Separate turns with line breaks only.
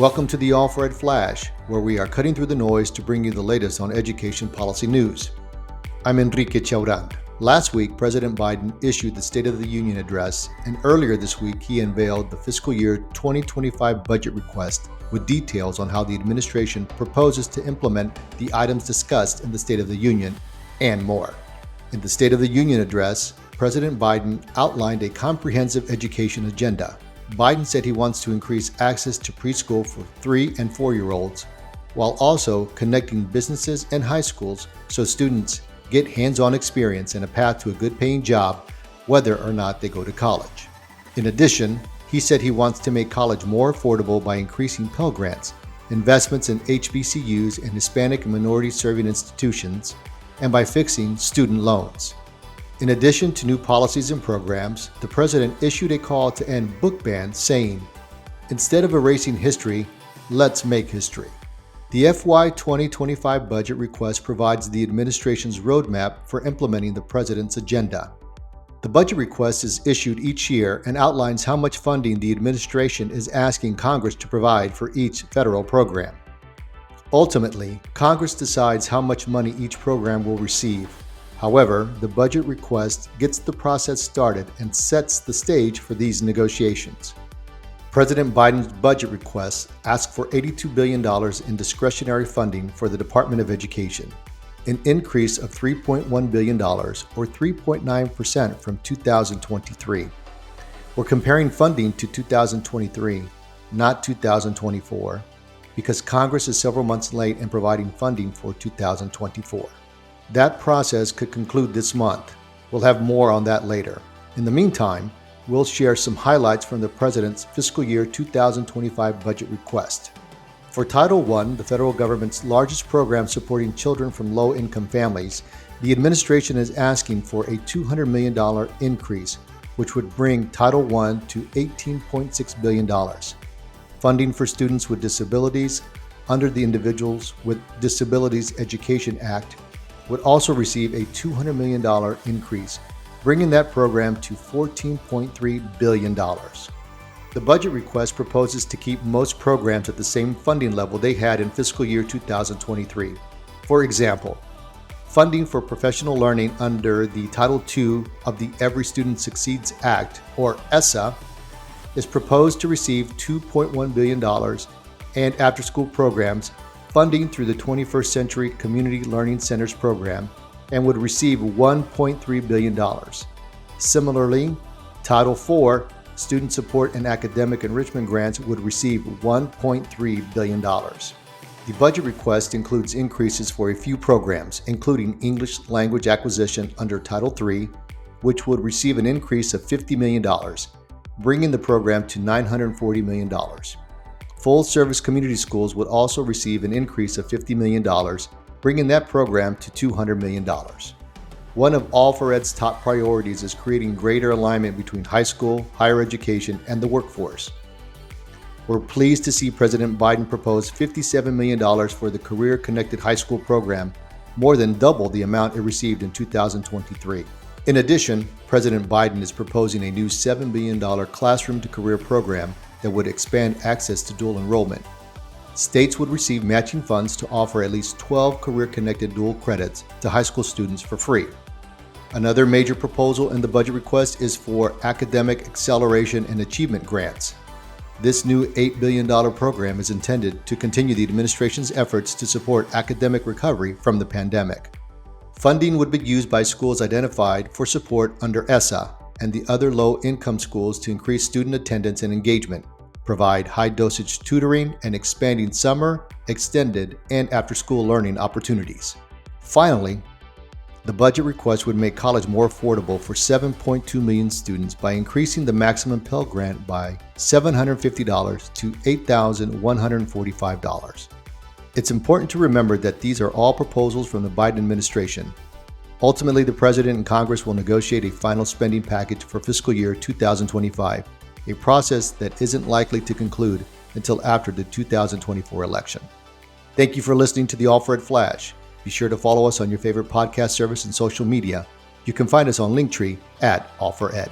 Welcome to the All for Ed Flash, where we are cutting through the noise to bring you the latest on education policy news. I'm Enrique Chaurang. Last week, President Biden issued the State of the Union address, and earlier this week, he unveiled the fiscal year 2025 budget request with details on how the administration proposes to implement the items discussed in the State of the Union and more. In the State of the Union address, President Biden outlined a comprehensive education agenda. Biden said he wants to increase access to preschool for 3 and 4-year-olds, while also connecting businesses and high schools so students get hands-on experience and a path to a good-paying job, whether or not they go to college. In addition, he said he wants to make college more affordable by increasing Pell Grants, investments in HBCUs and Hispanic and minority-serving institutions, and by fixing student loans. In addition to new policies and programs, the president issued a call to end book bans, saying, "Instead of erasing history, let's make history." The FY 2025 budget request provides the administration's roadmap for implementing the president's agenda. The budget request is issued each year and outlines how much funding the administration is asking Congress to provide for each federal program. Ultimately, Congress decides how much money each program will receive. However, the budget request gets the process started and sets the stage for these negotiations. President Biden's budget request asks for $82 billion in discretionary funding for the Department of Education, an increase of $3.1 billion, or 3.9% from 2023. We're comparing funding to 2023, not 2024, because Congress is several months late in providing funding for 2024. That process could conclude this month. We'll have more on that later. In the meantime, we'll share some highlights from the President's fiscal year 2025 budget request. For Title I, the federal government's largest program supporting children from low-income families, the administration is asking for a $200 million increase, which would bring Title I to $18.6 billion. Funding for students with disabilities under the Individuals with Disabilities Education Act would also receive a $200 million increase, bringing that program to $14.3 billion. The budget request proposes to keep most programs at the same funding level they had in fiscal year 2023. For example, funding for professional learning under the Title II of the Every Student Succeeds Act, or ESSA, is proposed to receive $2.1 billion, and after-school programs funding through the 21st Century Community Learning Centers program and would receive $1.3 billion. Similarly, Title IV student support and academic enrichment grants would receive $1.3 billion. The budget request includes increases for a few programs, including English language acquisition under Title III, which would receive an increase of $50 million, bringing the program to $940 million. Full-service community schools would also receive an increase of $50 million, bringing that program to $200 million. One of All for Ed's top priorities is creating greater alignment between high school, higher education, and the workforce. We're pleased to see President Biden propose $57 million for the Career Connected High School program, more than double the amount it received in 2023. In addition, President Biden is proposing a new $7 billion Classroom to Career program that would expand access to dual enrollment. States would receive matching funds to offer at least 12 career-connected dual credits to high school students for free. Another major proposal in the budget request is for academic acceleration and achievement grants. This new $8 billion program is intended to continue the administration's efforts to support academic recovery from the pandemic. Funding would be used by schools identified for support under ESSA and the other low-income schools to increase student attendance and engagement, provide high-dosage tutoring, and expanding summer, extended, and after-school learning opportunities. Finally, the budget request would make college more affordable for 7.2 million students by increasing the maximum Pell Grant by $750 to $8,145. It's important to remember that these are all proposals from the Biden administration. Ultimately, the President and Congress will negotiate a final spending package for fiscal year 2025, a process that isn't likely to conclude until after the 2024 election. Thank you for listening to the All for Ed Flash. Be sure to follow us on your favorite podcast service and social media. You can find us on Linktree at All for Ed.